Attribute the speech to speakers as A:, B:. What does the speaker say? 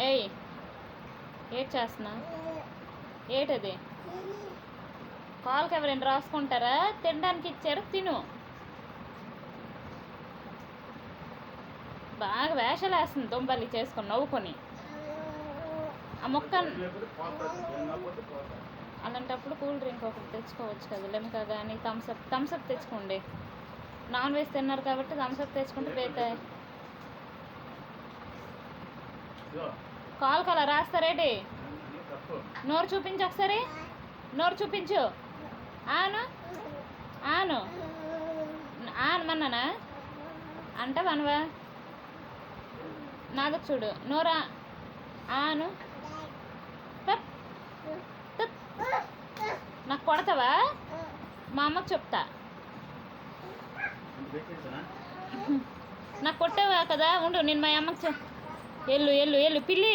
A: ఏయ్ ఏటి చేస్తున్నా ఏటది కాల్కి ఎవరైనా రాసుకుంటారా? తినడానికి ఇచ్చారు, తిను. బాగా వేషాలు వేస్తుంది దుంపల్లి చేసుకొని నవ్వుకొని. ఆ మొక్క అలాంటప్పుడు కూల్ డ్రింక్ ఒకటి తెచ్చుకోవచ్చు కదా, లెమకా కానీ థమ్స్అప్ తెచ్చుకోండి. నాన్ వెజ్ తిన్నారు కాబట్టి థమ్స్అప్ తెచ్చుకుంటే బేతాయి. కాల్కి అలా రాస్తారేటి? నోరు చూపించు ఒకసారి, నోరు చూపించు. ఆను ఆను ఆనమన్నానా అంటే మనవా నాకు చూడు నోరా ఆను. నాకు కొడతావా? మా అమ్మకు చెప్తా. నాకు కొట్టావా కదా, ఉండు నేను మా అమ్మకు ఎల్లు ఎల్లు ఎల్లు పిల్లి.